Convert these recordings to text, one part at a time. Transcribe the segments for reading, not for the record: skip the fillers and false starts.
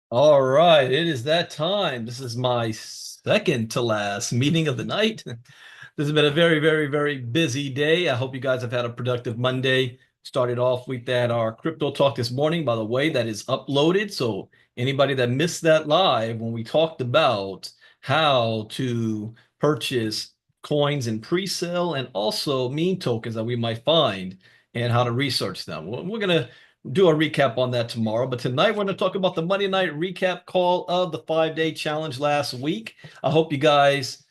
All right, it is that time. This is my second to last meeting of the night. This has been a very, very, very busy day. I hope you guys have had a productive Monday. Started off with that our crypto talk this morning, by the way, that is uploaded. So anybody that missed that live when we talked about how to purchase coins in pre-sale and also meme tokens that we might find and how to research them. We're gonna do a recap on that tomorrow. But tonight we're going to talk about the Monday night recap call of the 5 day challenge last week. I hope you guys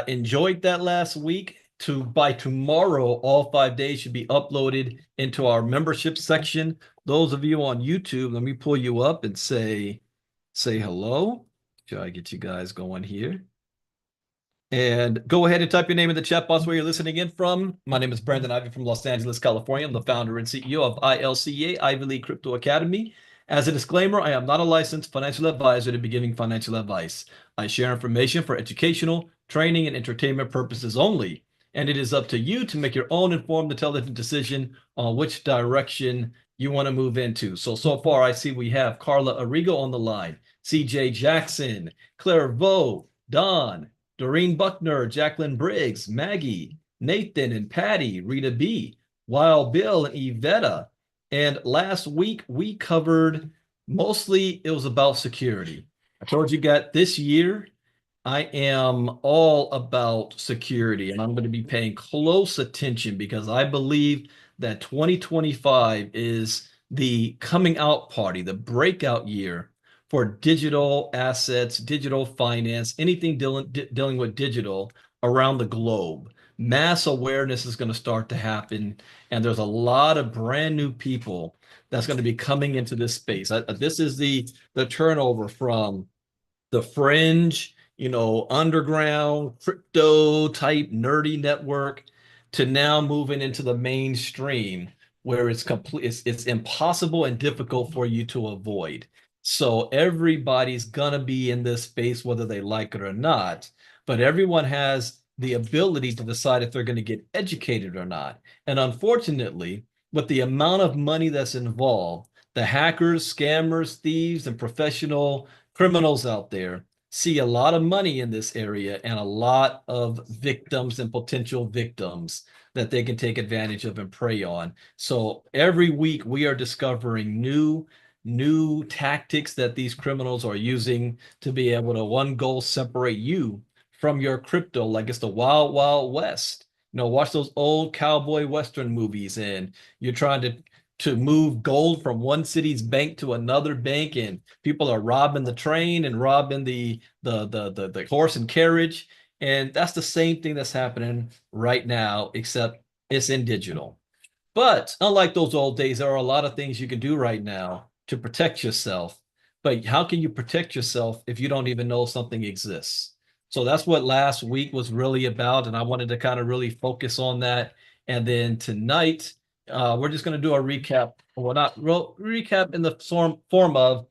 enjoyed that last week. By tomorrow, all 5 days should be uploaded into our membership section. Those of you on YouTube, let me pull you up and say hello. Try to get you guys going here. And go ahead and type your name in the chat box where you're listening in from. My name is Brandon Ivey from Los Angeles, California. I'm the founder and CEO of ILCA, Ivy League Crypto Academy. As a disclaimer, I am not a licensed financial advisor to be giving financial advice. I share information for educational, training, and entertainment purposes only. And it is up to you to make your own informed, intelligent decision on which direction you want to move into. So far, I see we have Carla Arrigo on the line, CJ Jackson, Claire Vo, Don, Doreen Buckner, Jacqueline Briggs, Maggie, Nathan and Patty, Rita B, Wild Bill and Yvetta. And last week we covered mostly it was about security. I told you guys this year I am all about security and I'm going to be paying close attention because I believe that 2025 is the coming out party, the breakout year for digital assets, digital finance, anything dealing with digital around the globe. Mass awareness is going to start to happen, and there's a lot of brand new people that's going to be coming into this space. This is the turnover from the fringe, underground crypto type nerdy network to now moving into the mainstream where it's impossible and difficult for you to avoid. So everybody's gonna be in this space whether they like it or not, but everyone has the ability to decide if they're going to get educated or not. And unfortunately, with the amount of money that's involved, the hackers, scammers, thieves, and professional criminals out there see a lot of money in this area and a lot of victims and potential victims that they can take advantage of and prey on. So every week we are discovering new tactics that these criminals are using to be able to one goal separate you from your crypto like it's the wild wild west. Watch those old cowboy western movies and you're trying to move gold from one city's bank to another bank and people are robbing the train and robbing the horse and carriage, and that's the same thing that's happening right now except it's in digital. But unlike those old days, there are a lot of things you can do right now to protect yourself. But how can you protect yourself if you don't even know something exists? So that's what last week was really about. And I wanted to kind of really focus on that. And then tonight, we're just going to do a recap. Well, not recap in the form of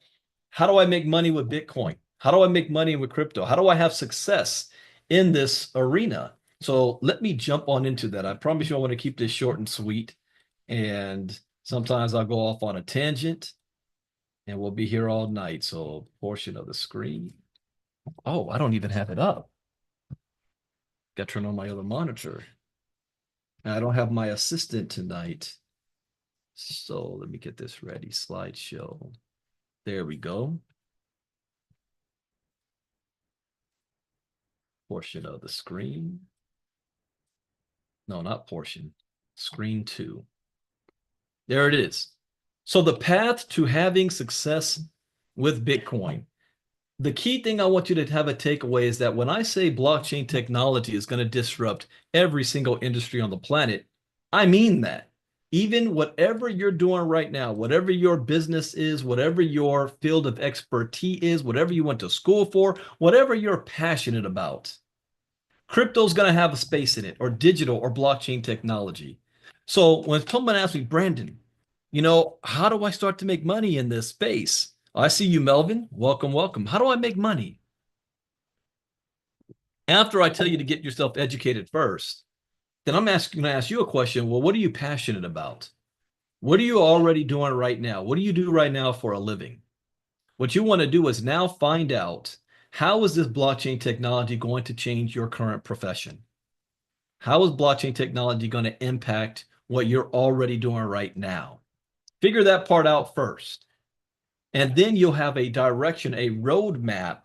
how do I make money with Bitcoin? How do I make money with crypto? How do I have success in this arena? So let me jump on into that. I promise you I want to keep this short and sweet. And sometimes I'll go off on a tangent and we'll be here all night. So portion of the screen. Oh, I don't even have it up. Got to turn on my other monitor. I don't have my assistant tonight. So let me get this ready. Slideshow. There we go. Portion of the screen. No, not portion. Screen 2. There it is. So the path to having success with Bitcoin. The key thing I want you to have a takeaway is that when I say blockchain technology is going to disrupt every single industry on the planet, I mean that. Even whatever you're doing right now, whatever your business is, whatever your field of expertise is, whatever you went to school for, whatever you're passionate about, crypto is going to have a space in it, or digital or blockchain technology. So when someone asks me, Brandon, how do I start to make money in this space? I see you, Melvin. Welcome, welcome. How do I make money? After I tell you to get yourself educated first, then I'm going to ask you a question. Well, what are you passionate about? What are you already doing right now? What do you do right now for a living? What you want to do is now find out, how is this blockchain technology going to change your current profession? How is blockchain technology going to impact what you're already doing right now? Figure that part out first. And then you'll have a direction, a roadmap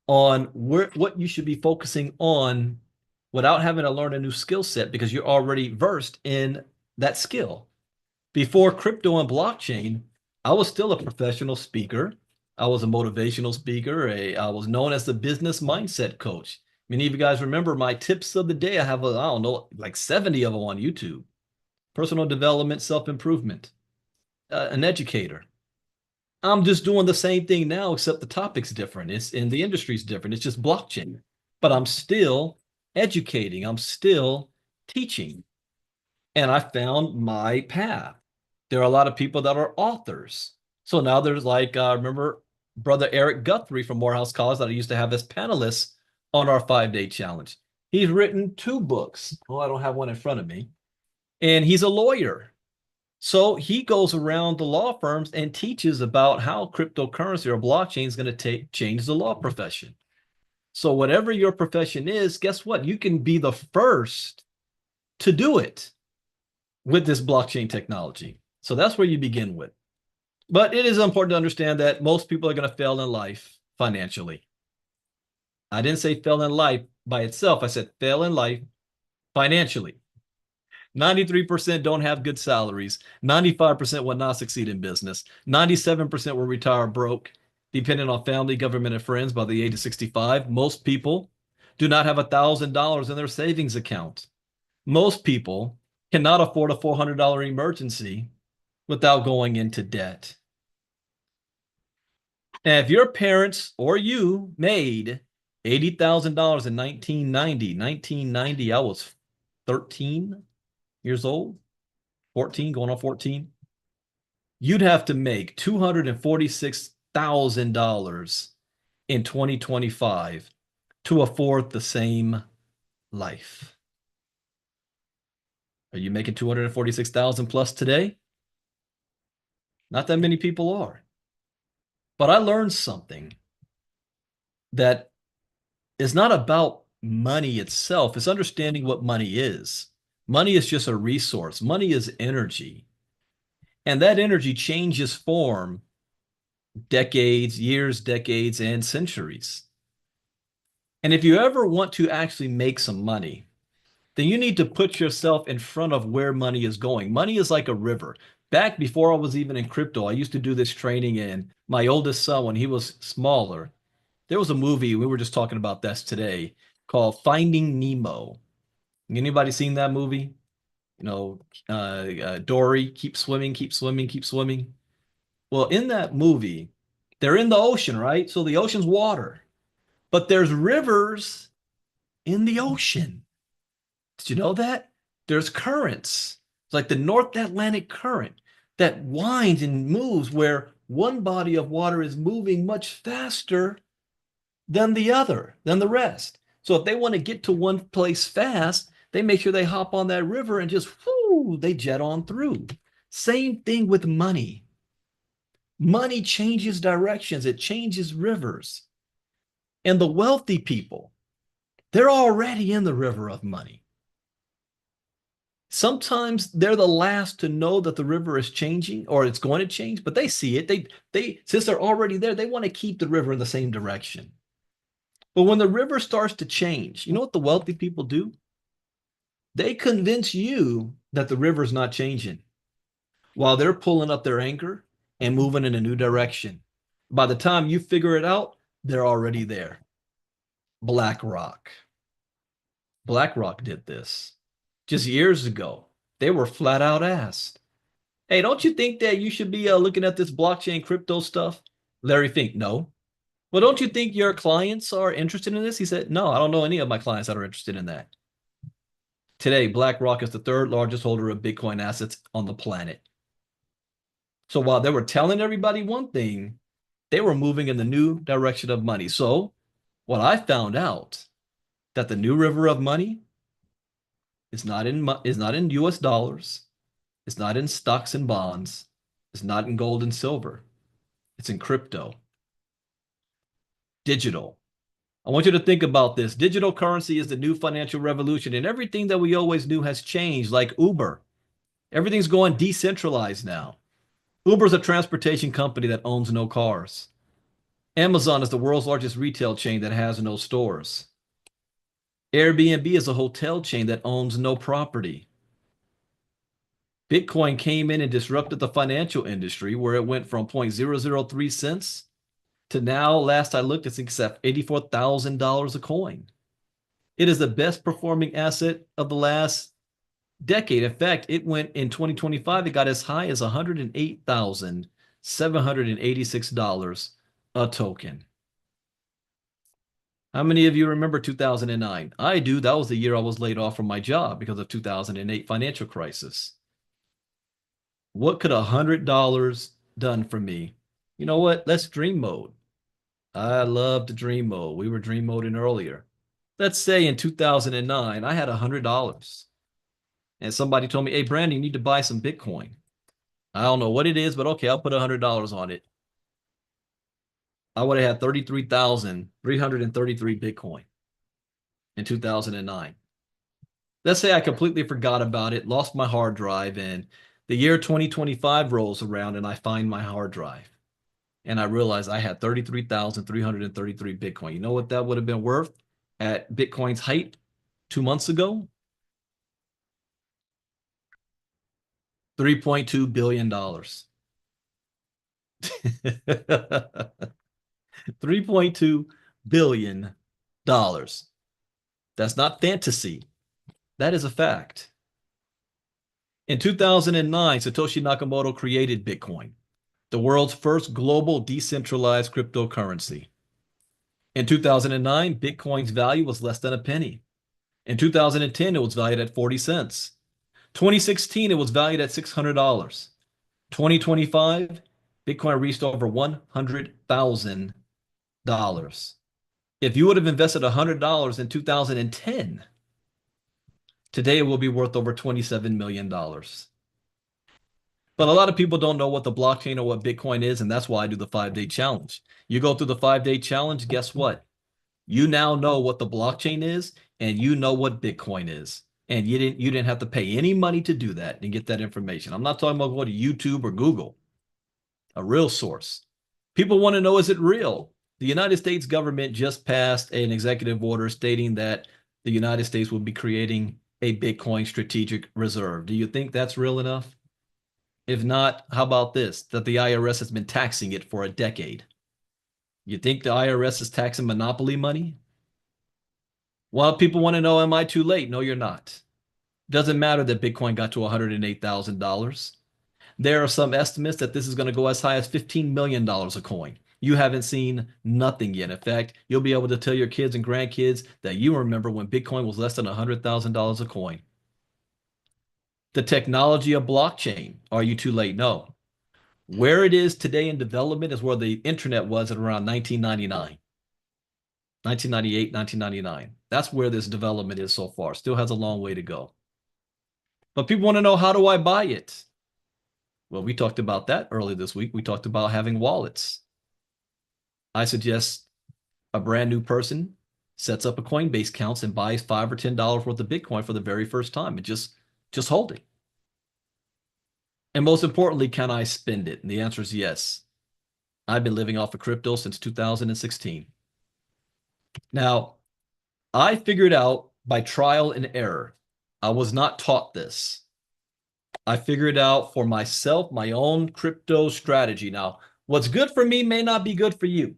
on what you should be focusing on without having to learn a new skill set because you're already versed in that skill. Before crypto and blockchain, I was still a professional speaker. I was a motivational speaker. I was known as the business mindset coach. Many of you guys remember my tips of the day. I have, I don't know, like 70 of them on YouTube. Personal development, self-improvement, an educator. I'm just doing the same thing now, except the topic's different. It's in the industry's different. It's just blockchain, but I'm still educating. I'm still teaching. And I found my path. There are a lot of people that are authors. So now there's like, remember brother Eric Guthrie from Morehouse College that I used to have as panelists on our 5-day challenge. He's written 2 books. Oh, I don't have one in front of me. And he's a lawyer. So he goes around the law firms and teaches about how cryptocurrency or blockchain is going to change the law profession. So whatever your profession is, guess what? You can be the first to do it with this blockchain technology. So that's where you begin with. But it is important to understand that most people are going to fail in life financially. I didn't say fail in life by itself. I said fail in life financially. 93% don't have good salaries. 95% will not succeed in business. 97% will retire broke, depending on family, government, and friends by the age of 65. Most people do not have $1,000 in their savings account. Most people cannot afford a $400 emergency without going into debt. And if your parents or you made $80,000 in 1990, I was 13 years old, 14, going on 14, you'd have to make $246,000 in 2025 to afford the same life. Are you making 246,000 plus today? Not that many people are. But I learned something that is not about money itself. It's understanding what money is. Money is just a resource. Money is energy. And that energy changes form decades, years, decades, and centuries. And if you ever want to actually make some money, then you need to put yourself in front of where money is going. Money is like a river. Back before I was even in crypto, I used to do this training, and my oldest son, when he was smaller, there was a movie, we were just talking about this today, called Finding Nemo. Anybody seen that movie? You know, Dory, keep swimming, keep swimming, keep swimming. Well, in that movie, they're in the ocean, right? So the ocean's water, but there's rivers in the ocean. Did you know that? There's currents. It's like the North Atlantic current that winds and moves where one body of water is moving much faster than the other, than the rest. So if they want to get to one place fast, they make sure they hop on that river and just, whoo, they jet on through. Same thing with money. Money changes directions. It changes rivers. And the wealthy people, they're already in the river of money. Sometimes they're the last to know that the river is changing or it's going to change, but they see it. They since they're already there, they want to keep the river in the same direction. But when the river starts to change, you know what the wealthy people do? They convince you that the river's not changing while they're pulling up their anchor and moving in a new direction. By the time you figure it out, they're already there. BlackRock. BlackRock did this just years ago. They were flat out asked, hey, don't you think that you should be looking at this blockchain crypto stuff? Larry Fink, no. Well, don't you think your clients are interested in this? He said, no, I don't know any of my clients that are interested in that. Today, BlackRock is the 3rd largest holder of Bitcoin assets on the planet. So while they were telling everybody one thing, they were moving in the new direction of money. So what I found out, that the new river of money is not in US dollars, it's not in stocks and bonds, it's not in gold and silver. It's in crypto, digital. I want you to think about this. Digital currency is the new financial revolution, and everything that we always knew has changed, like Uber. Everything's going decentralized now. Uber's a transportation company that owns no cars. Amazon is the world's largest retail chain that has no stores. Airbnb is a hotel chain that owns no property. Bitcoin came in and disrupted the financial industry where it went from 0.003 cents to now, last I looked, it's except $84,000 a coin. It is the best performing asset of the last decade. In fact, it went in 2025, it got as high as $108,786 a token. How many of you remember 2009? I do. That was the year I was laid off from my job because of 2008 financial crisis. What could $100 done for me? You know what? Let's dream mode. I love to dream mode. We were dream moding earlier. Let's say in 2009, I had $100 and somebody told me, hey, Brandon, you need to buy some Bitcoin. I don't know what it is, but okay, I'll put $100 on it. I would have had 33,333 Bitcoin in 2009. Let's say I completely forgot about it, lost my hard drive, and the year 2025 rolls around and I find my hard drive. And I realized I had 33,333 Bitcoin. You know what that would have been worth at Bitcoin's height 2 months ago? $3.2 billion. $3.2 billion. That's not fantasy. That is a fact. In 2009, Satoshi Nakamoto created Bitcoin, the world's first global decentralized cryptocurrency. In 2009, Bitcoin's value was less than a penny. In 2010, it was valued at 40 cents. 2016, it was valued at $600. 2025, Bitcoin reached over $100,000. If you would have invested $100 in 2010, today it will be worth over $27 million. But a lot of people don't know what the blockchain or what Bitcoin is, and that's why I do the 5-day challenge. You go through the 5-day challenge, guess what? You now know what the blockchain is, and you know what Bitcoin is. And you didn't have to pay any money to do that and get that information. I'm not talking about going to YouTube or Google, a real source. People want to know, is it real? The United States government just passed an executive order stating that the United States will be creating a Bitcoin strategic reserve. Do you think that's real enough? If not, how about this, that the IRS has been taxing it for a decade? You think the IRS is taxing monopoly money? Well, people want to know, am I too late? No, you're not. Doesn't matter that Bitcoin got to $108,000. There are some estimates that this is going to go as high as $15 million a coin. You haven't seen nothing yet. In fact, you'll be able to tell your kids and grandkids that you remember when Bitcoin was less than $100,000 a coin. The technology of blockchain. Are you too late? No. Where it is today in development is where the internet was at around 1999. 1998, 1999. That's where this development is so far. Still has a long way to go. But people want to know, how do I buy it? Well, we talked about that earlier this week. We talked about having wallets. I suggest a brand new person sets up a Coinbase account and buys $5 or $10 worth of Bitcoin for the very first time and just hold it. And most importantly, can I spend it? And the answer is yes. I've been living off of crypto since 2016. Now, I figured out by trial and error. I was not taught this. I figured out for myself my own crypto strategy. Now, what's good for me may not be good for you.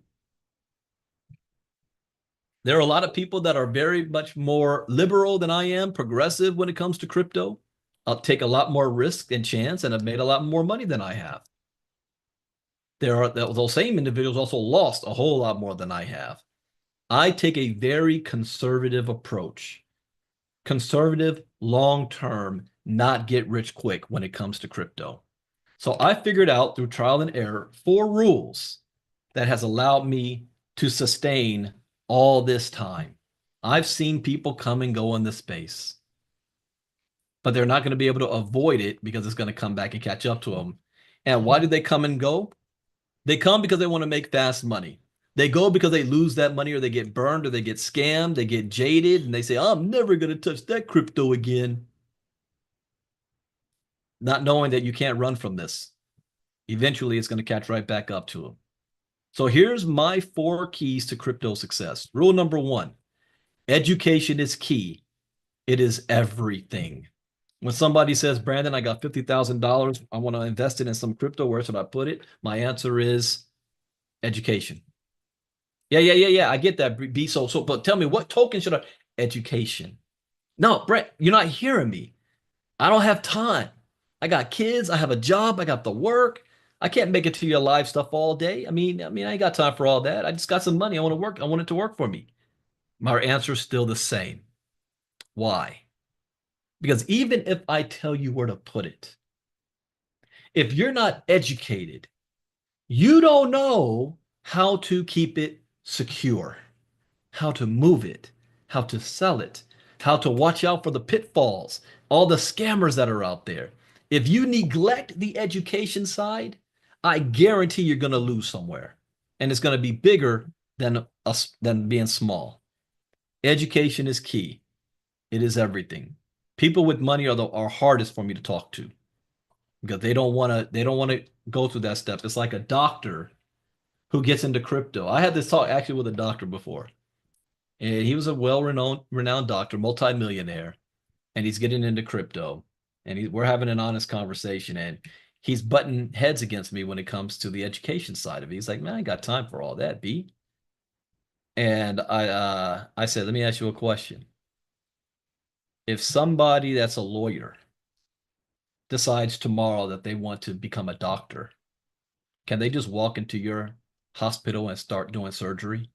There are a lot of people that are very much more liberal than I am, progressive when it comes to crypto. I'll take a lot more risk and chance and have made a lot more money than I have. Those same individuals also lost a whole lot more than I have. I take a very conservative approach. Conservative, long-term, not get rich quick when it comes to crypto. So I figured out through trial and error 4 rules that has allowed me to sustain all this time. I've seen people come and go in this space, but they're not going to be able to avoid it because it's going to come back and catch up to them. And why do they come and go? They come because they want to make fast money. They go because they lose that money or they get burned or they get scammed, they get jaded, and they say, I'm never going to touch that crypto again, not knowing that you can't run from this. Eventually, it's going to catch right back up to them. So here's my 4 keys to crypto success. Rule number 1, education is key. It is everything. When somebody says, Brandon, I got $50,000, I want to invest it in some crypto, where should I put it? My answer is education. Yeah. I get that. B. But tell me, what token should I? Education. No, Brent, you're not hearing me. I don't have time. I got kids. I have a job. I got the work. I can't make it to your live stuff all day. I ain't got time for all that. I just got some money. I want to work. I want it to work for me. My answer is still the same. Why? Because even if I tell you where to put it, if you're not educated, you don't know how to keep it secure, how to move it, how to sell it, how to watch out for the pitfalls, all the scammers that are out there. If you neglect the education side, I guarantee you're going to lose somewhere. And it's going to be bigger than being small. Education is key. It is everything. People with money are hardest for me to talk to because they don't want to go through that step. It's like a doctor who gets into crypto. I had this talk actually with a doctor before. And he was a renowned doctor, multimillionaire, and he's getting into crypto. And we're having an honest conversation, and he's butting heads against me when it comes to the education side of it. He's like, man, I ain't got time for all that, B. And I said, let me ask you a question. If somebody that's a lawyer decides tomorrow that they want to become a doctor, can they just walk into your hospital and start doing surgery?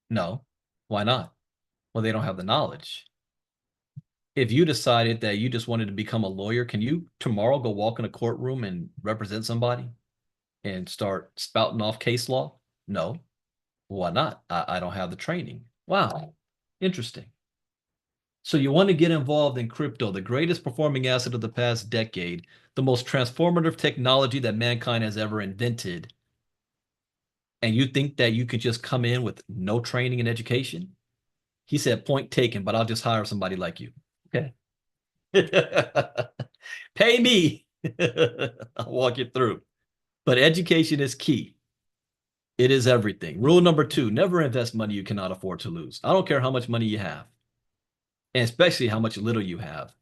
No. Why not? Well, they don't have the knowledge. If you decided that you just wanted to become a lawyer, can you tomorrow go walk in a courtroom and represent somebody and start spouting off case law? No. Why not? I don't have the training. Wow. Interesting. So you want to get involved in crypto, the greatest performing asset of the past decade, the most transformative technology that mankind has ever invented. And you think that you could just come in with no training and education? He said, point taken, but I'll just hire somebody like you. Okay. Pay me. I'll walk you through. But education is key. It is everything. Rule number 2, never invest money you cannot afford to lose. I don't care how much money you have, and especially how much little you have.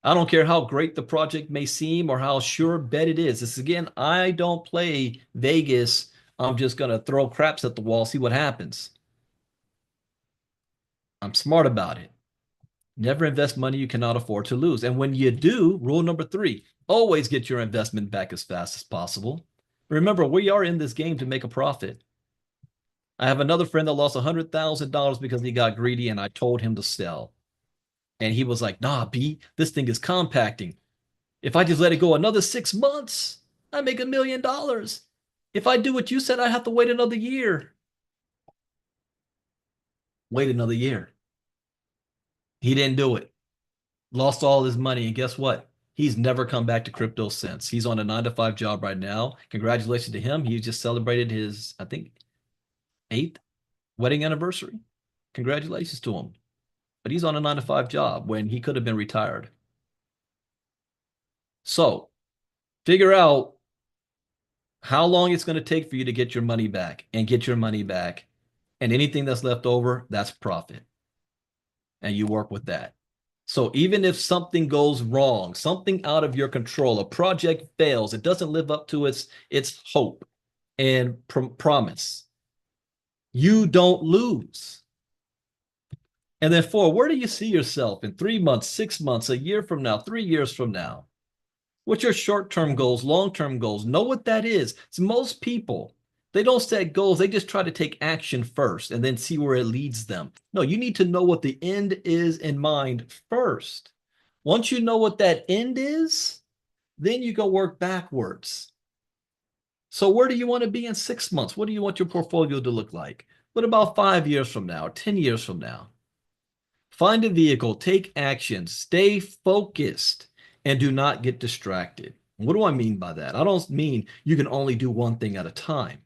I don't care how great the project may seem or how sure bet it is. This again, I don't play Vegas. I'm just going to throw craps at the wall, see what happens. I'm smart about it. Never invest money you cannot afford to lose. And when you do, rule number 3, always get your investment back as fast as possible. Remember, we are in this game to make a profit. I have another friend that lost $100,000 because he got greedy and I told him to sell. And he was like, nah, B, this thing is compacting. If I just let it go another 6 months, I make $1 million. If I do what you said, I have to wait another year. Wait another year. He didn't do it. Lost all his money. And guess what? He's never come back to crypto since. He's on a 9-to-5 job right now. Congratulations to him. He just celebrated his, I think, 8th wedding anniversary. Congratulations to him. But he's on a 9-to-5 job when he could have been retired. So figure out how long it's going to take for you to get your money back and get your money back. And anything that's left over, that's profit. And you work with that. So even if something goes wrong, something out of your control, a project fails, it doesn't live up to its hope and promise, you don't lose. And then 4, where do you see yourself in 3 months, 6 months, a year from now, 3 years from now? What's your short-term goals, long-term goals? Know what that is. It's most people, they don't set goals. They just try to take action first and then see where it leads them. No, you need to know what the end is in mind first. Once you know what that end is, then you go work backwards. So where do you want to be in 6 months? What do you want your portfolio to look like? What about 5 years from now, 10 years from now? Find a vehicle, take action, stay focused, and do not get distracted. What do I mean by that? I don't mean you can only do one thing at a time.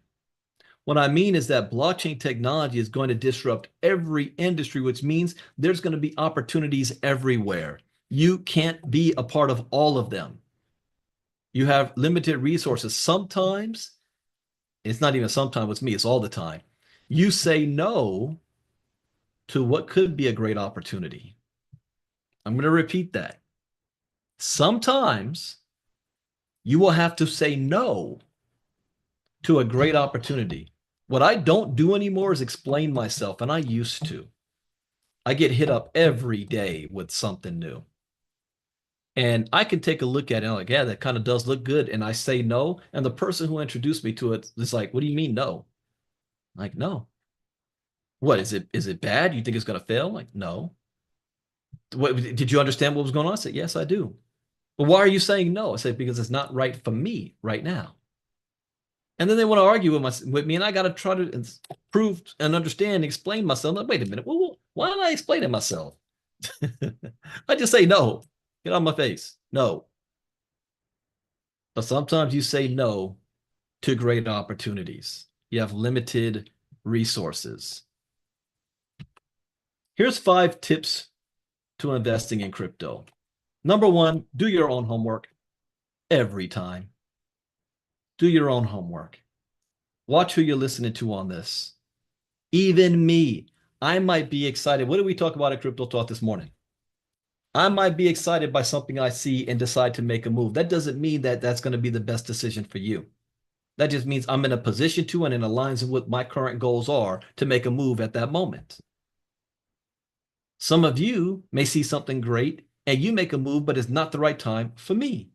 What I mean is that blockchain technology is going to disrupt every industry, which means there's going to be opportunities everywhere. You can't be a part of all of them. You have limited resources. Sometimes, it's not even sometimes with me, it's all the time. You say no to what could be a great opportunity. I'm going to repeat that. Sometimes you will have to say no to a great opportunity. What I don't do anymore is explain myself, and I used to. I get hit up every day with something new. And I can take a look at it and I'm like, yeah, that kind of does look good. And I say no. And the person who introduced me to it is like, what do you mean no? I'm like, no. What is it bad? You think it's gonna fail? I'm like, no. What did you understand what was going on? I said, yes, I do. But why are you saying no? I said, because it's not right for me right now. And then they want to argue with me, and I got to try to prove and understand and explain myself. Like, wait a minute, well, why am I explaining myself? I just say no. Get on my face. No. But sometimes you say no to great opportunities. You have limited resources. Here's 5 tips to investing in crypto. Number 1, do your own homework every time. Do your own homework. Watch who you're listening to on this. Even me, I might be excited. What did we talk about at Crypto Talk this morning? I might be excited by something I see and decide to make a move. That doesn't mean that that's going to be the best decision for you. That just means I'm in a position to and it aligns with what my current goals are to make a move at that moment. Some of you may see something great and you make a move, but it's not the right time for me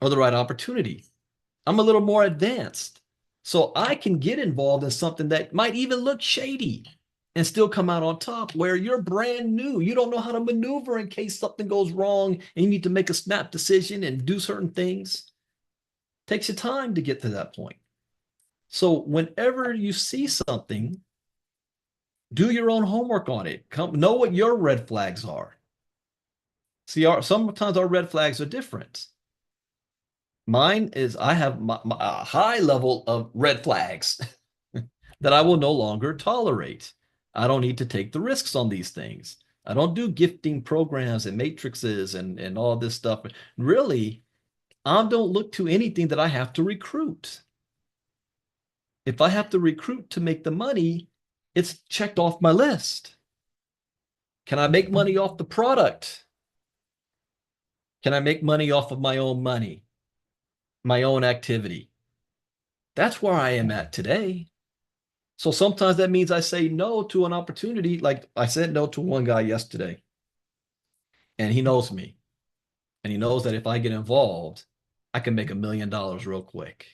or the right opportunity. I'm a little more advanced. So I can get involved in something that might even look shady and still come out on top where you're brand new. You don't know how to maneuver in case something goes wrong and you need to make a snap decision and do certain things. It takes you time to get to that point. So whenever you see something, do your own homework on it. Know what your red flags are. See, sometimes our red flags are different. Mine is I have a high level of red flags that I will no longer tolerate. I don't need to take the risks on these things. I don't do gifting programs and matrices and all this stuff. Really, I don't look to anything that I have to recruit. If I have to recruit to make the money, it's checked off my list. Can I make money off the product? Can I make money off of my own money, my own activity? That's where I am at today. So sometimes that means I say no to an opportunity. Like I said no to one guy yesterday, and he knows me. And he knows that if I get involved, I can make $1 million real quick.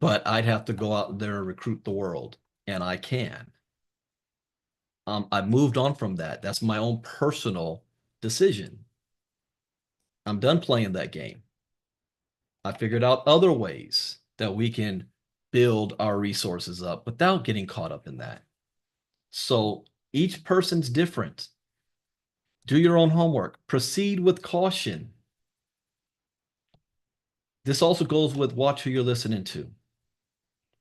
But I'd have to go out there and recruit the world, and I can. I moved on from that. That's my own personal decision. I'm done playing that game. I figured out other ways that we can build our resources up without getting caught up in that. So each person's different. Do your own homework. Proceed with caution. This also goes with watch who you're listening to.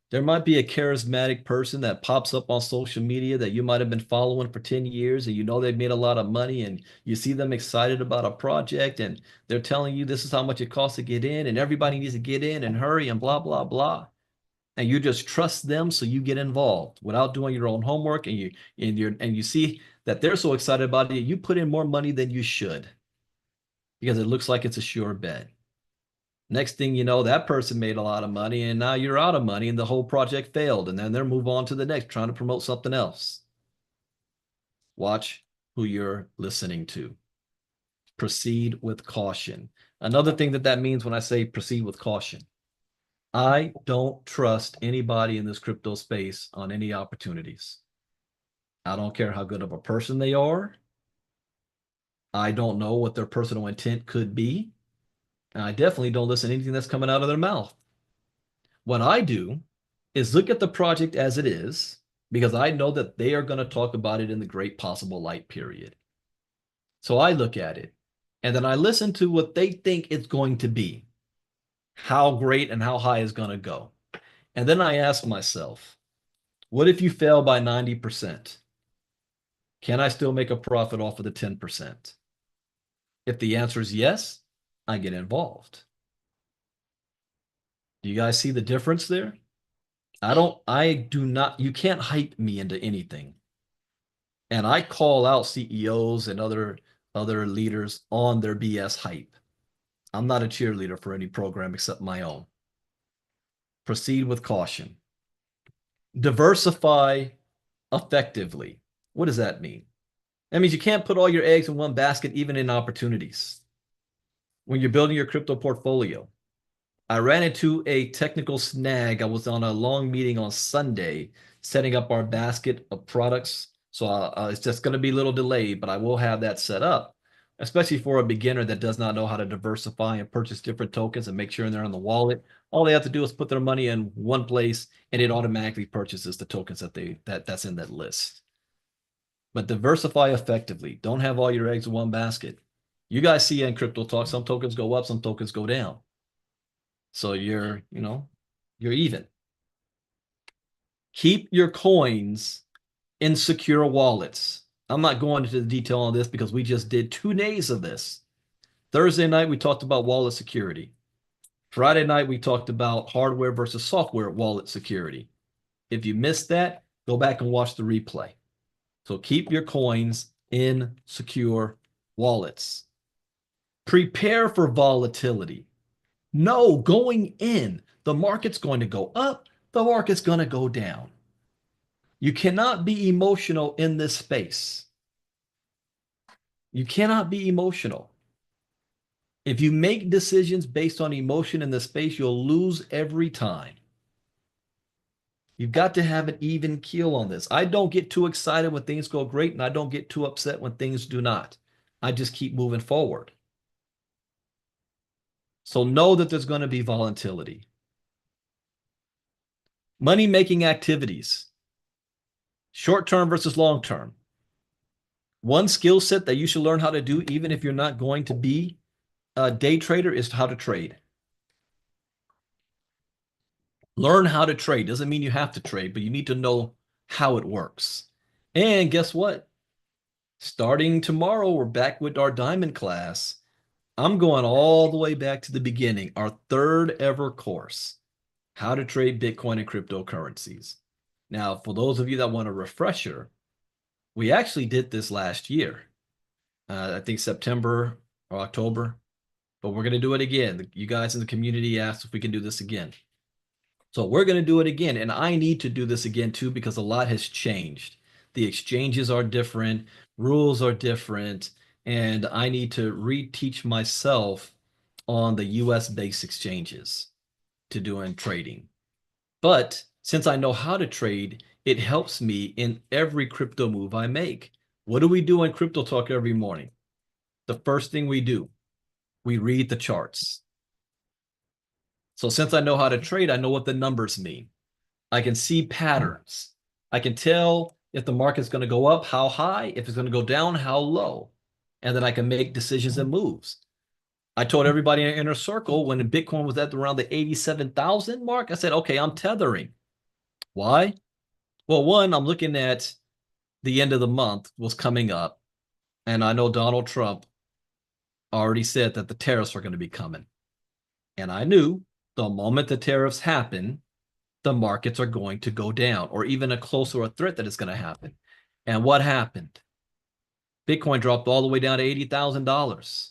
There might be a charismatic person that pops up on social media that you might have been following for 10 years and you know they've made a lot of money and you see them excited about a project and they're telling you this is how much it costs to get in and everybody needs to get in and hurry and blah, blah, blah. And you just trust them so you get involved without doing your own homework and you see that they're so excited about it, you put in more money than you should because it looks like it's a sure bet. Next thing you know, that person made a lot of money and now you're out of money and the whole project failed. And then they'll move on to the next, trying to promote something else. Watch who you're listening to. Proceed with caution. Another thing that means when I say proceed with caution, I don't trust anybody in this crypto space on any opportunities. I don't care how good of a person they are. I don't know what their personal intent could be. And I definitely don't listen to anything that's coming out of their mouth. What I do is look at the project as it is, because I know that they are going to talk about it in the great possible light, period. So I look at it. And then I listen to what they think it's going to be, how great and how high is going to go. And then I ask myself, what if you fail by 90%? Can I still make a profit off of the 10%? If the answer is yes, I get involved. Do you guys see the difference there? I do not, you can't hype me into anything. And I call out CEOs and other leaders on their BS hype. I'm not a cheerleader for any program except my own. Proceed with caution. Diversify effectively. What does that mean? That means you can't put all your eggs in one basket, even in opportunities. When you're building your crypto portfolio, I ran into a technical snag. I was on a long meeting on Sunday setting up our basket of products. So it's just going to be a little delayed, but I will have that set up, especially for a beginner that does not know how to diversify and purchase different tokens and make sure they're in the wallet. All they have to do is put their money in one place and it automatically purchases the tokens that's in that list. But diversify effectively. Don't have all your eggs in one basket. You guys see in crypto talk, some tokens go up, some tokens go down. So you're even. Keep your coins in secure wallets. I'm not going into the detail on this because we just did 2 days of this. Thursday night, we talked about wallet security. Friday night, we talked about hardware versus software wallet security. If you missed that, go back and watch the replay. So keep your coins in secure wallets. Prepare for volatility. No, going in, the market's going to go up, the market's going to go down. You cannot be emotional in this space. You cannot be emotional. If you make decisions based on emotion in this space, you'll lose every time. You've got to have an even keel on this. I don't get too excited when things go great, and I don't get too upset when things do not. I just keep moving forward. So know that there's going to be volatility. Money-making activities, short-term versus long-term. One skill set that you should learn how to do, even if you're not going to be a day trader, is how to trade. Learn how to trade. Doesn't mean you have to trade, but you need to know how it works. And guess what? Starting tomorrow, we're back with our diamond class. I'm going all the way back to the beginning, our 3rd ever course, how to trade Bitcoin and cryptocurrencies. Now, for those of you that want a refresher, we actually did this last year. I think September or October, but we're going to do it again. You guys in the community asked if we can do this again. So we're going to do it again. And I need to do this again too, because a lot has changed. The exchanges are different, rules are different, and I need to reteach myself on the US-based exchanges to doing trading. But since I know how to trade, it helps me in every crypto move I make. What do we do in Crypto Talk every morning? The first thing we do, we read the charts. So since I know how to trade, I know what the numbers mean. I can see patterns. I can tell if the market's going to go up, how high, if it's going to go down, how low. And then I can make decisions and moves. I told everybody in our inner circle when Bitcoin was at around the 87,000 mark, I said, okay, I'm tethering. Why? Well, one, I'm looking at the end of the month was coming up. And I know Donald Trump already said that the tariffs are going to be coming. And I knew the moment the tariffs happen, the markets are going to go down, or even a closer threat that it's going to happen. And what happened? Bitcoin dropped all the way down to $80,000.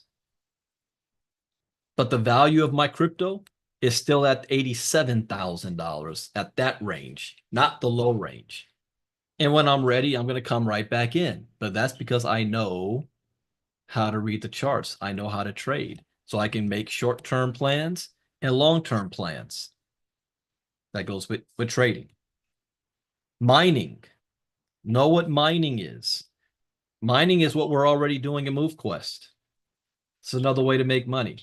But the value of my crypto is still at $87,000 at that range, not the low range. And when I'm ready, I'm going to come right back in. But that's because I know how to read the charts. I know how to trade. So I can make short-term plans and long-term plans. That goes with trading. Mining. Know what mining is. Mining is what we're already doing in MoveQuest. It's another way to make money.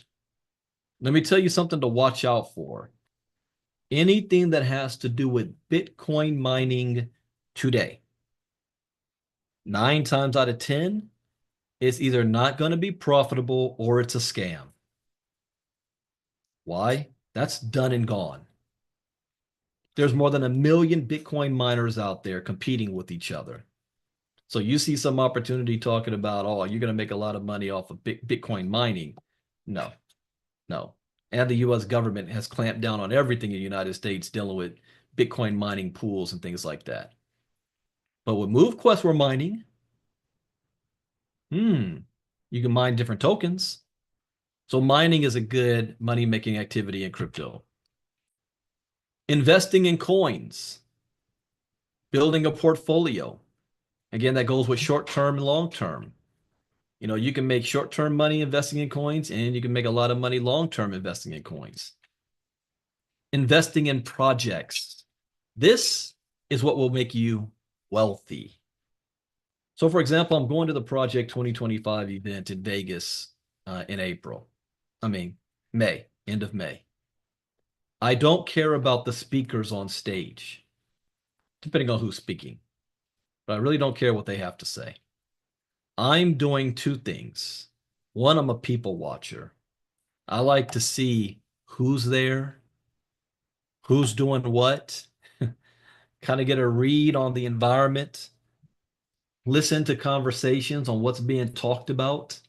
Let me tell you something to watch out for. Anything that has to do with Bitcoin mining today, 9 times out of 10, It's either not going to be profitable or it's a scam. Why? That's done and gone. There's more than 1 million Bitcoin miners out there competing with each other. So you see some opportunity talking about, oh, you're going to make a lot of money off of Bitcoin mining. No, no. And the US government has clamped down on everything in the United States dealing with Bitcoin mining pools and things like that. But with MoveQuest, we're mining. You can mine different tokens. So mining is a good money-making activity in crypto. Investing in coins, building a portfolio. Again, that goes with short-term and long-term. You can make short-term money investing in coins, and you can make a lot of money long-term investing in coins. Investing in projects. This is what will make you wealthy. So, for example, I'm going to the Project 2025 event in Vegas in April. May, end of May. I don't care about the speakers on stage, depending on who's speaking, but I really don't care what they have to say. I'm doing two things. One, I'm a people watcher. I like to see who's there, who's doing what, kind of get a read on the environment, listen to conversations on what's being talked about,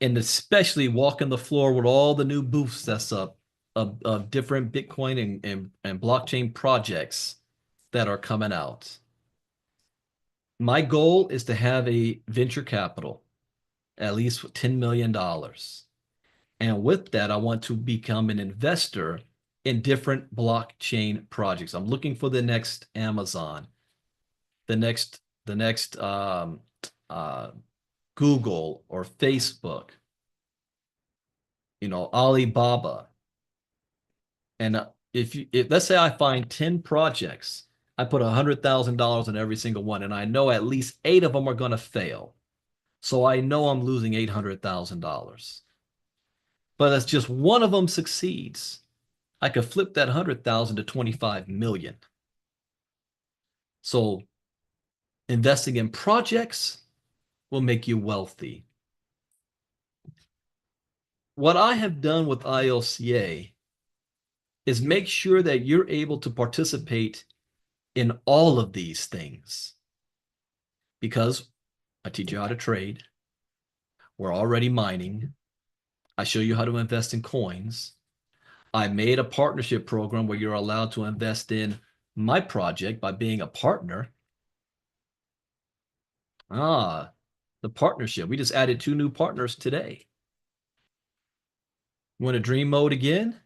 and especially walking the floor with all the new booths that's up of different Bitcoin and blockchain projects that are coming out. My goal is to have a venture capital, at least $10 million. And with that, I want to become an investor in different blockchain projects. I'm looking for the next Amazon, the next Google or Facebook, Alibaba. And if let's say I find 10 projects, I put $100,000 in every single one, and I know at least 8 of them are going to fail. So I know I'm losing $800,000. But as just one of them succeeds, I could flip that 100,000 to 25 million. So investing in projects will make you wealthy. What I have done with ILCA is make sure that you're able to participate in all of these things, because I teach you how to trade. We're already mining. I show you how to invest in coins. I made a partnership program where you're allowed to invest in my project by being a partner. The partnership. We just added 2 new partners today. You want to dream mode again?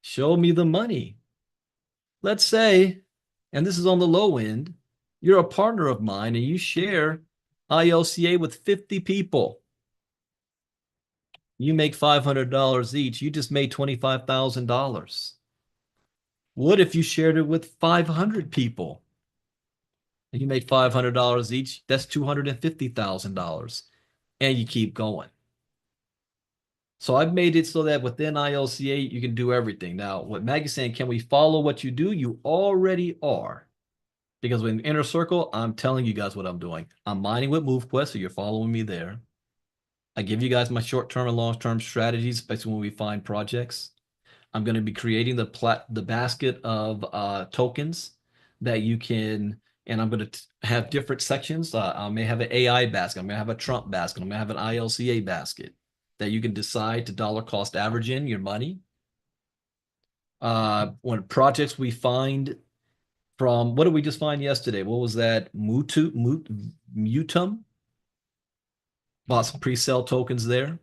Show me the money. Let's say, and this is on the low end, you're a partner of mine and you share ILCA with 50 people. You make $500 each. You just made $25,000. What if you shared it with 500 people? And you made $500 each. That's $250,000. And you keep going. So I've made it so that within ILCA, you can do everything. Now, what Maggie's saying, can we follow what you do? You already are. Because with Inner Circle, I'm telling you guys what I'm doing. I'm mining with MoveQuest, so you're following me there. I give you guys my short-term and long-term strategies, especially when we find projects. I'm going to be creating the basket of tokens that you can, and I'm going to have different sections. I may have an AI basket. I'm going to have a Trump basket. I'm going to have an ILCA basket that you can decide to dollar cost average in your money. When projects we find from, what did we just find yesterday? What was that? Mutum? Bought some pre-sale tokens there.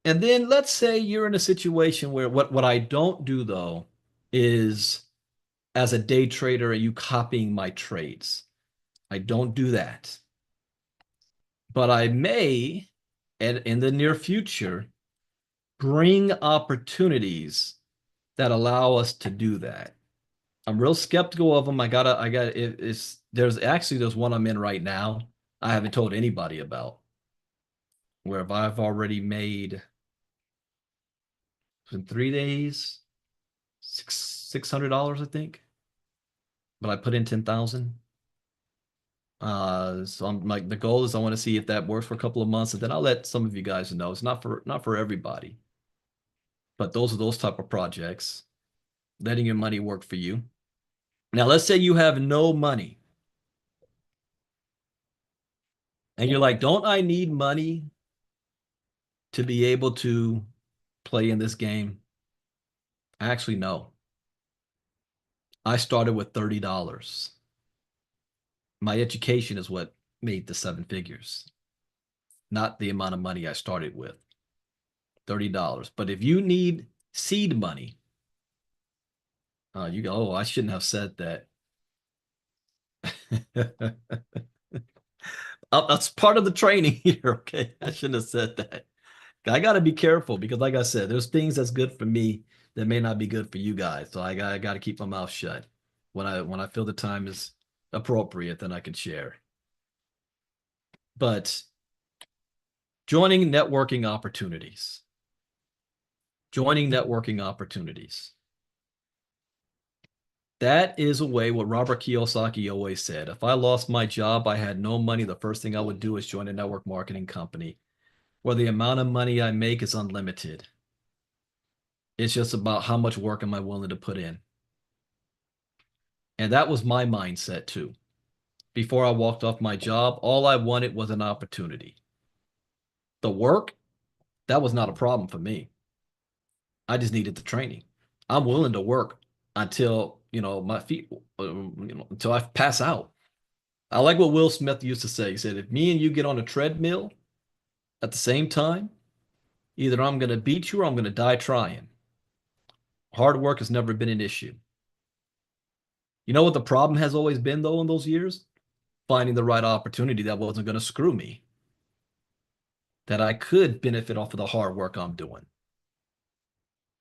And then let's say you're in a situation where what I don't do though is, as a day trader, are you copying my trades? I don't do that. But I may, and in the near future, bring opportunities that allow us to do that. I'm real skeptical of them. There's one I'm in right now. I haven't told anybody about, where I've already made in 3 days, $600, I think. but I put in 10,000. So I'm like, the goal is I want to see if that works for a couple of months, and then I'll let some of you guys know. It's not for everybody, but those are those type of projects, letting your money work for you. Now, let's say you have no money and you're like, don't I need money to be able to play in this game? Actually, no. I started with $30. My education is what made the seven figures, not the amount of money I started with. $30. But if you need seed money, you go, oh, I shouldn't have said that. That's part of the training here. Okay. I shouldn't have said that. I got to be careful because, like I said, there's things that's good for me that may not be good for you guys. So I got to keep my mouth shut. When I feel the time is appropriate, then I can share. But joining networking opportunities. Joining networking opportunities. That is a way what Robert Kiyosaki always said. If I lost my job, I had no money, the first thing I would do is join a network marketing company where the amount of money I make is unlimited. It's just about how much work am I willing to put in. And that was my mindset too. Before I walked off my job, all I wanted was an opportunity. The work, that was not a problem for me. I just needed the training. I'm willing to work until, my feet, until I pass out. I like what Will Smith used to say. He said, if me and you get on a treadmill at the same time, either I'm going to beat you or I'm going to die trying. Hard work has never been an issue. You know what the problem has always been, though, in those years? Finding the right opportunity that wasn't going to screw me, that I could benefit off of the hard work I'm doing.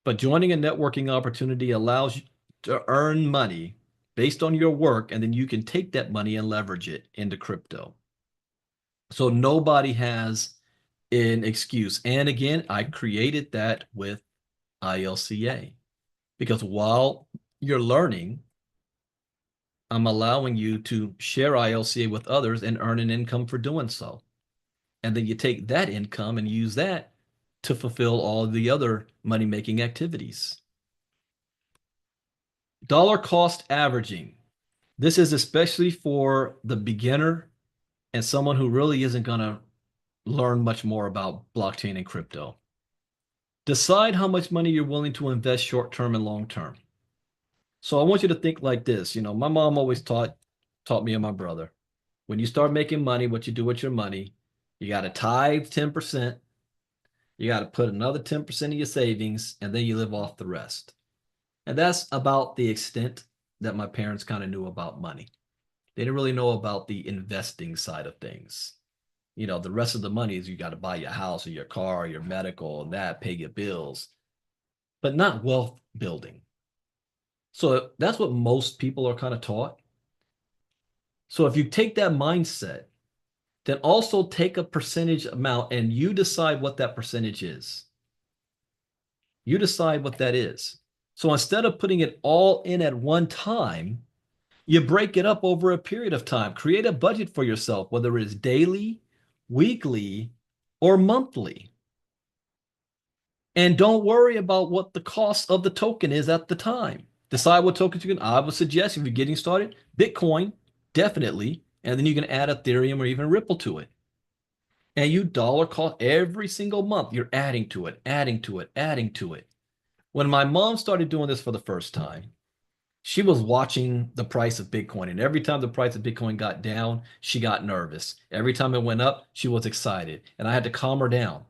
But joining a networking opportunity allows you to earn money based on your work, and then you can take that money and leverage it into crypto. So nobody has an excuse. And again, I created that with ILCA because while you're learning, I'm allowing you to share ILCA with others and earn an income for doing so. And then you take that income and use that to fulfill all the other money-making activities. Dollar cost averaging. This is especially for the beginner and someone who really isn't going to learn much more about blockchain and crypto. Decide how much money you're willing to invest short-term and long-term. So I want you to think like this. My mom always taught me and my brother, when you start making money, what you do with your money, you got to tithe 10%. You got to put another 10% of your savings, and then you live off the rest. And that's about the extent that my parents kind of knew about money. They didn't really know about the investing side of things. The rest of the money is you got to buy your house or your car, or your medical, and that, pay your bills, but not wealth building. So that's what most people are kind of taught. So if you take that mindset, then also take a percentage amount and you decide what that percentage is. You decide what that is. So instead of putting it all in at one time, you break it up over a period of time. Create a budget for yourself, whether it is daily, weekly, or monthly. And don't worry about what the cost of the token is at the time. Decide what tokens you can. I would suggest if you're getting started, Bitcoin, definitely. And then you can add Ethereum or even Ripple to it. And you dollar cost every single month. You're adding to it, adding to it, adding to it. When my mom started doing this for the first time, she was watching the price of Bitcoin. And every time the price of Bitcoin got down, she got nervous. Every time it went up, she was excited. And I had to calm her down.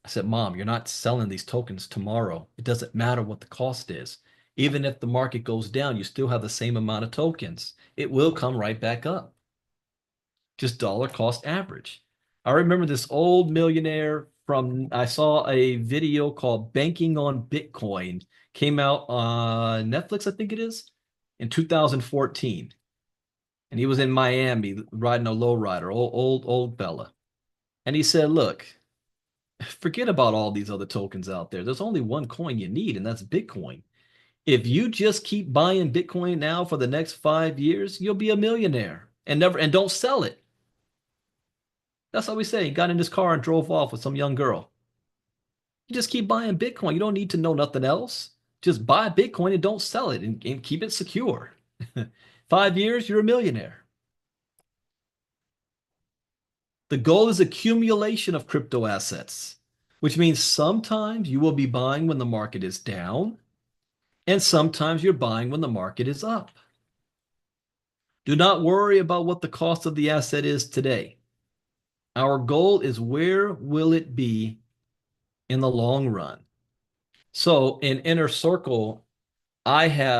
I said, Mom, you're not selling these tokens tomorrow. It doesn't matter what the cost is. Even if the market goes down, you still have the same amount of tokens. It will come right back up. Just dollar cost average. I remember this old millionaire I saw a video called Banking on Bitcoin, came out on Netflix, I think it is, in 2014. And he was in Miami riding a lowrider, old fella. And he said, look, forget about all these other tokens out there. There's only one coin you need, and that's Bitcoin. If you just keep buying Bitcoin now for the next 5 years, you'll be a millionaire and don't sell it. That's all we say. He got in his car and drove off with some young girl. You just keep buying Bitcoin. You don't need to know nothing else. Just buy Bitcoin and don't sell it and keep it secure. 5 years, you're a millionaire. The goal is accumulation of crypto assets, which means sometimes you will be buying when the market is down, and sometimes you're buying when the market is up. Do not worry about what the cost of the asset is today. Our goal is where will it be in the long run? So in Inner Circle, I've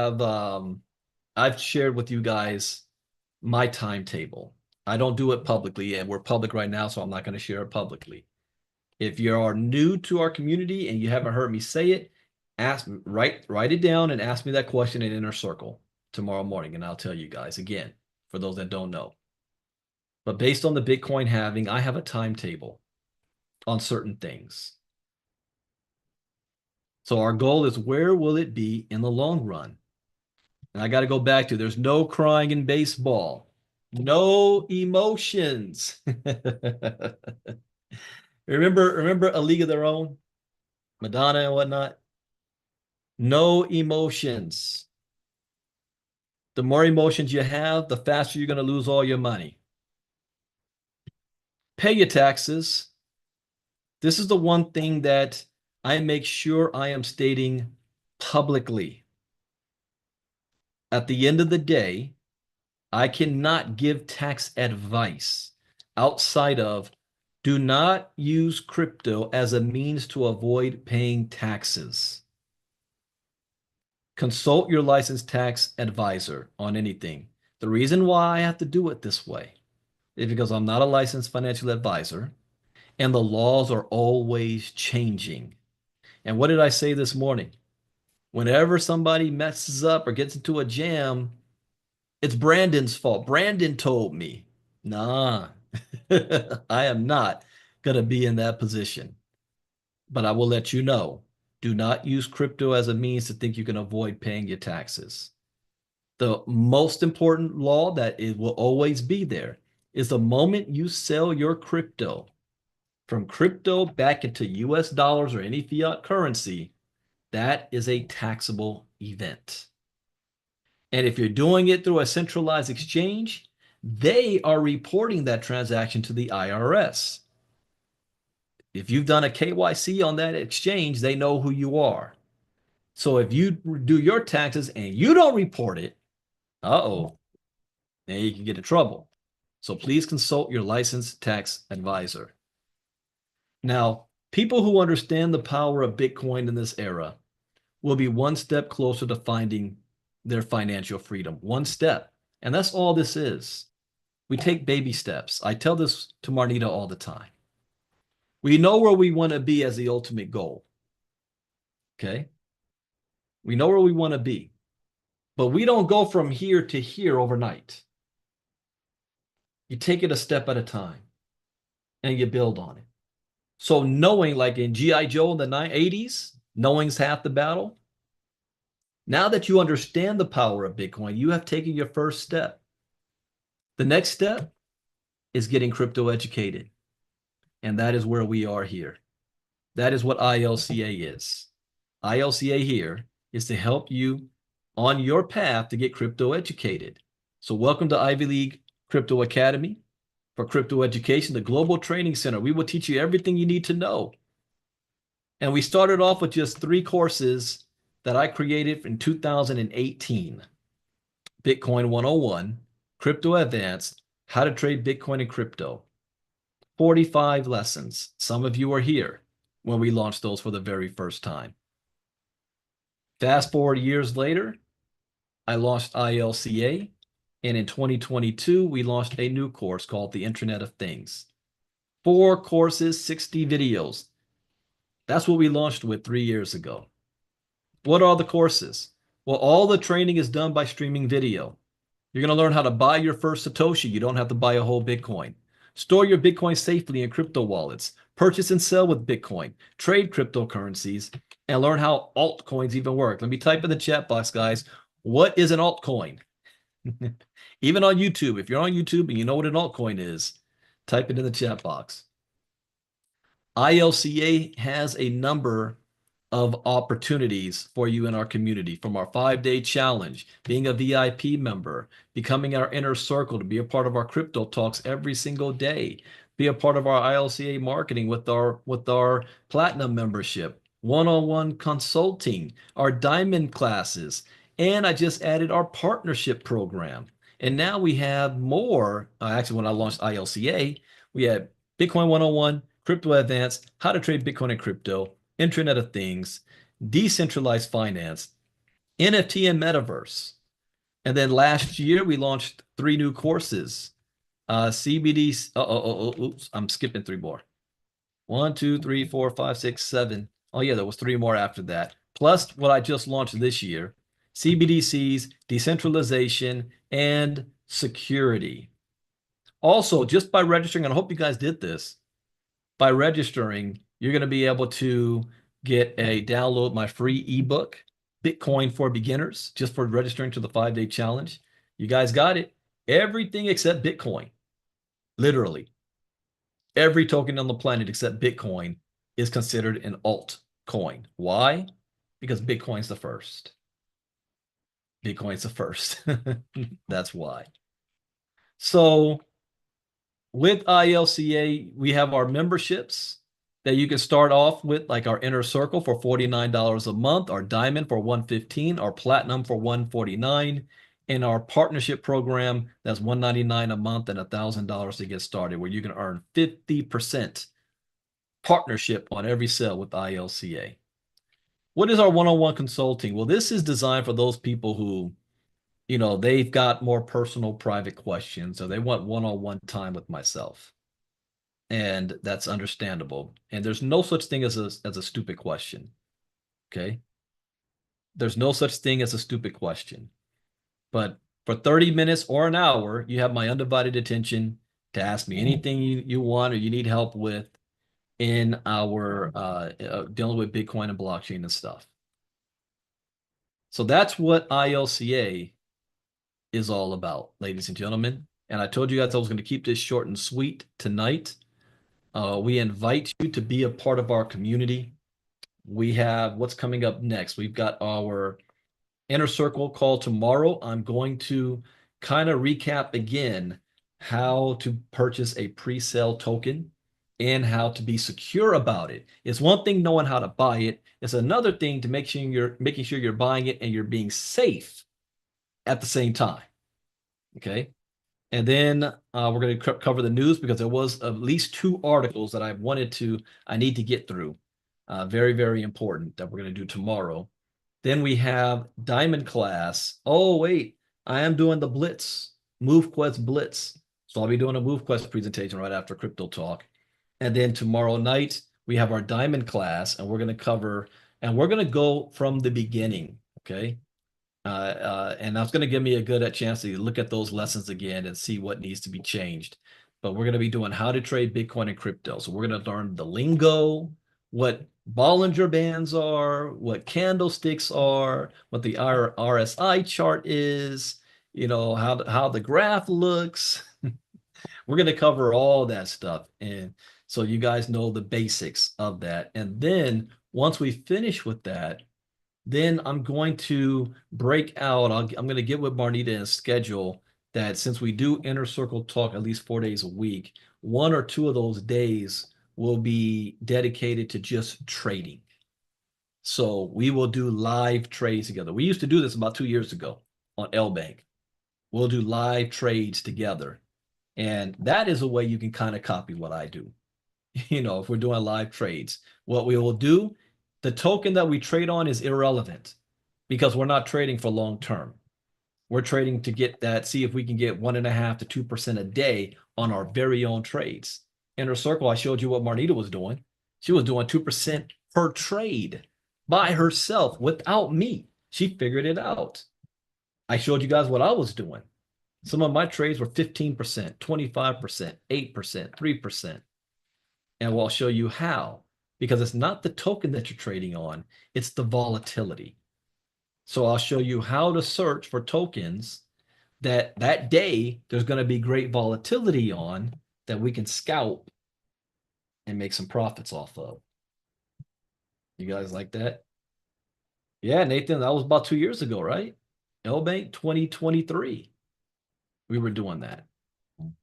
shared with you guys my timetable. I don't do it publicly, and we're public right now, so I'm not going to share it publicly. If you are new to our community and you haven't heard me say it, write it down and ask me that question in Inner Circle tomorrow morning, and I'll tell you guys again, for those that don't know. But based on the Bitcoin halving, I have a timetable on certain things. So our goal is where will it be in the long run? And I got to go back to there's no crying in baseball, no emotions. Remember A League of Their Own, Madonna and whatnot? No emotions. The more emotions you have, the faster you're going to lose all your money. Pay your taxes. This is the one thing that I make sure I am stating publicly. At the end of the day, I cannot give tax advice outside of do not use crypto as a means to avoid paying taxes. Consult your licensed tax advisor on anything. The reason why I have to do it this way is because I'm not a licensed financial advisor and the laws are always changing. And what did I say this morning? Whenever somebody messes up or gets into a jam, it's Brandon's fault. Brandon told me. Nah, I am not going to be in that position. But I will let you know, do not use crypto as a means to think you can avoid paying your taxes. The most important law that it will always be there is the moment you sell your crypto from crypto back into US dollars or any fiat currency, that is a taxable event. And if you're doing it through a centralized exchange, they are reporting that transaction to the IRS. If you've done a KYC on that exchange, they know who you are. So if you do your taxes and you don't report it, then you can get in trouble. So please consult your licensed tax advisor. Now, people who understand the power of Bitcoin in this era will be one step closer to finding their financial freedom. One step. And that's all this is. We take baby steps. I tell this to Marnita all the time. We know where we want to be as the ultimate goal. Okay? We know where we want to be. But we don't go from here to here overnight. You take it a step at a time and you build on it. So knowing, like in G.I. Joe in the 80s, knowing's half the battle. Now that you understand the power of Bitcoin, you have taken your first step. The next step is getting crypto educated. And that is where we are here. That is what ILCA is. ILCA here is to help you on your path to get crypto educated. So welcome to Ivy League Crypto Academy for Crypto Education, the global training center. We will teach you everything you need to know. And we started off with just 3 courses that I created in 2018. Bitcoin 101, Crypto Advanced, How to Trade Bitcoin and Crypto. 45 lessons. Some of you are here when we launched those for the very first time. Fast forward years later, I launched ILCA, and in 2022, we launched a new course called The Internet of Things. 4 courses, 60 videos. That's what we launched with 3 years ago. What are the courses? Well, all the training is done by streaming video. You're going to learn how to buy your first Satoshi. You don't have to buy a whole Bitcoin. Store your Bitcoin safely in crypto wallets. Purchase and sell with Bitcoin. Trade cryptocurrencies. and learn how altcoins even work. Let me type in the chat box, guys. What is an altcoin? Even on YouTube, if you're on YouTube and you know what an altcoin is, type it in the chat box. ILCA has a number of opportunities for you in our community, from our 5-day challenge, being a VIP member, becoming our inner circle to be a part of our crypto talks every single day, be a part of our ILCA marketing with our platinum membership, one-on-one consulting, our diamond classes, and I just added our partnership program. And now we have more. Actually, when I launched ILCA, we had Bitcoin 101, Crypto Advanced, How to Trade Bitcoin and Crypto, Internet of Things, Decentralized Finance, NFT and Metaverse. And then last year, we launched 3 new courses. CBD, oops, I'm skipping 3 more. 1, 2, 3, 4, 5, 6, 7. Oh yeah, there was 3 more after that. Plus what I just launched this year, CBDCs, decentralization, and security. Also, just by registering, and I hope you guys did this, by registering, you're going to be able to download my free ebook, Bitcoin for Beginners, just for registering to the 5-day challenge. You guys got it. Everything except Bitcoin, literally. Every token on the planet except Bitcoin is considered an altcoin. Why? Because Bitcoin's the first. Bitcoin's the first. That's why. So with ILCA, we have our memberships that you can start off with, like our inner circle for $49 a month, our diamond for $115, our platinum for $149, and our partnership program that's $199 a month and $1,000 to get started, where you can earn 50% partnership on every sale with ILCA. What is our one-on-one consulting? Well, this is designed for those people who, they've got more personal, private questions, or they want one-on-one time with myself. And that's understandable. And there's no such thing as a stupid question. Okay? There's no such thing as a stupid question. But for 30 minutes or an hour, you have my undivided attention to ask me anything you want or you need help with in our dealing with Bitcoin and blockchain and stuff. So that's what ILCA is all about, ladies and gentlemen. And I told you guys I was going to keep this short and sweet tonight. We invite you to be a part of our community. We have what's coming up next. We've got our Inner Circle call tomorrow. I'm going to kind of recap again how to purchase a pre-sale token and how to be secure about it. It's one thing knowing how to buy it. It's another thing to make sure you're buying it and you're being safe at the same time. Okay. And then we're going to cover the news because there was at least 2 articles that I need to get through. Very, very important that we're going to do tomorrow. Then we have Diamond class. Oh, wait, I am doing the Blitz, MoveQuest Blitz. So I'll be doing a MoveQuest presentation right after Crypto Talk. And then tomorrow night, we have our Diamond class, and we're going to go from the beginning, okay? And that's going to give me a good chance to look at those lessons again and see what needs to be changed. But we're going to be doing how to trade Bitcoin and crypto. So we're going to learn the lingo, what Bollinger Bands are, what candlesticks are, what the RSI chart is, how the graph looks. We're going to cover all that stuff. And so you guys know the basics of that. And then once we finish with that, then I'm going to break out. I'm going to get with Marnita and schedule that since we do Inner Circle Talk at least 4 days a week, 1 or 2 of those days will be dedicated to just trading. So we will do live trades together. We used to do this about 2 years ago on LBank. We'll do live trades together. And that is a way you can kind of copy what I do. If we're doing live trades, what we will do, the token that we trade on is irrelevant because we're not trading for long term. We're trading to get that, see if we can get 1.5% to 2% a day on our very own trades. Inner Circle, I showed you what Marnita was doing. She was doing 2% per trade by herself without me. She figured it out. I showed you guys what I was doing. Some of my trades were 15%, 25%, 8%, 3%. And we'll show you how because it's not the token that you're trading on, it's the volatility. So I'll show you how to search for tokens that day there's going to be great volatility on that we can scalp and make some profits off of. You guys like that? Yeah, Nathan, that was about 2 years ago, right? LBank 2023. We were doing that.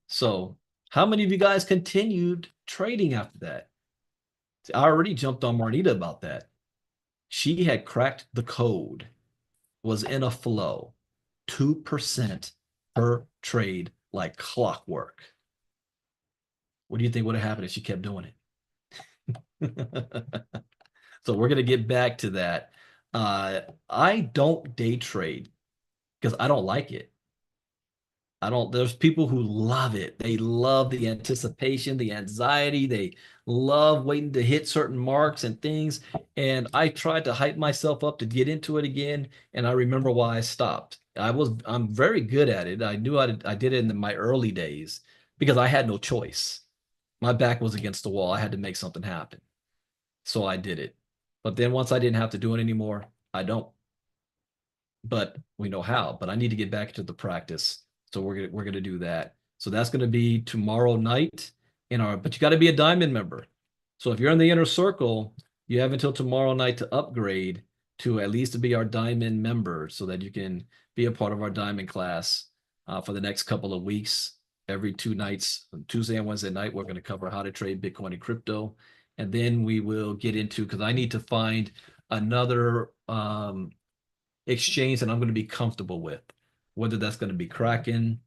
So how many of you guys continued trading after that? I already jumped on Marnita about that. She had cracked the code, was in a flow, 2% per trade like clockwork. What do you think would have happened if she kept doing it? So we're going to get back to that. I don't day trade because I don't like it. There's people who love it. They love the anticipation, the anxiety. They love waiting to hit certain marks and things. And I tried to hype myself up to get into it again. And I remember why I stopped. I'm very good at it. I knew I did it in my early days because I had no choice. My back was against the wall. I had to make something happen. So I did it. But then once I didn't have to do it anymore, I don't. But we know how. But I need to get back to the practice. So we're gonna do that. So that's gonna be tomorrow night but you got to be a diamond member. So if you're in the inner circle, you have until tomorrow night to upgrade to at least to be our diamond member so that you can be a part of our diamond class for the next couple of weeks. Every 2 nights, Tuesday and Wednesday night, we're going to cover how to trade Bitcoin and crypto. And then we will get into, because I need to find another exchange that I'm going to be comfortable with, whether that's going to be Kraken,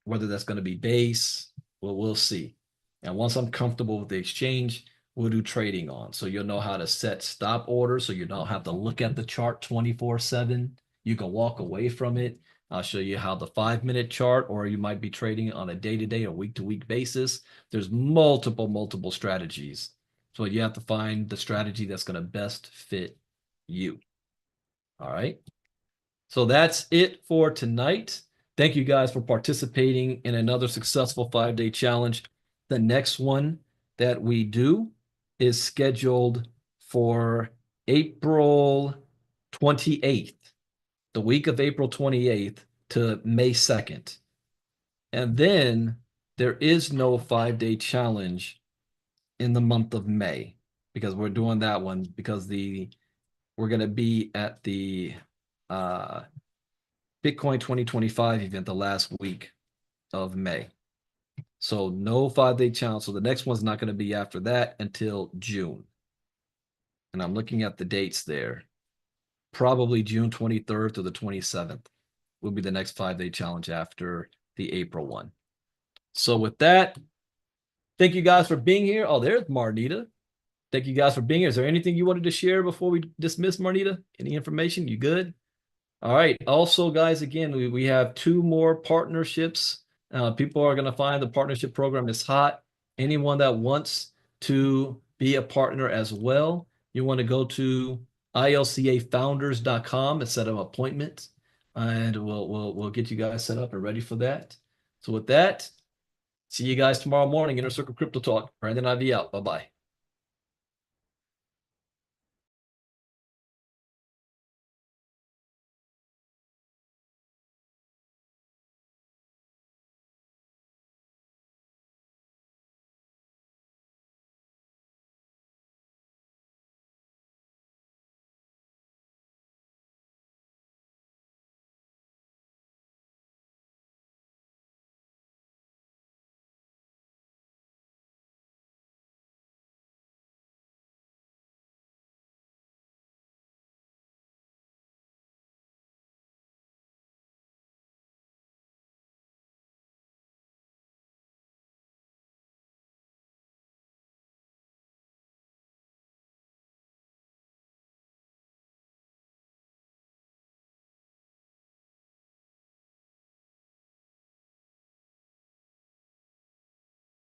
whether that's going to be Base. Well, we'll see. And once I'm comfortable with the exchange, we'll do trading on. So you'll know how to set stop orders so you don't have to look at the chart 24/7. You can walk away from it. I'll show you how the 5-minute chart, or you might be trading on a day-to-day or week-to-week basis. There's multiple strategies. So you have to find the strategy that's going to best fit you. All right. So that's it for tonight. Thank you guys for participating in another successful 5-day challenge. The next one that we do is scheduled for April 28th, the week of April 28th to May 2nd. And then there is no 5-day challenge in the month of May because we're doing that one because we're going to be at the Bitcoin 2025 event the last week of May. So no 5-day challenge. So the next one's not going to be after that until June. And I'm looking at the dates there. Probably June 23rd to the 27th will be the next 5-day challenge after the April one. So with that, thank you guys for being here. Oh, there's Marnita. Thank you guys for being here. Is there anything you wanted to share before we dismiss, Marnita? Any information? You good? All right. Also, guys, again, we have 2 more partnerships. People are going to find the partnership program is hot. Anyone that wants to be a partner as well, you want to go to ilcafounders.com and set up appointments, and we'll get you guys set up and ready for that. So with that, see you guys tomorrow morning. Inner Circle Crypto Talk. Brandon Ivey out. Bye-bye.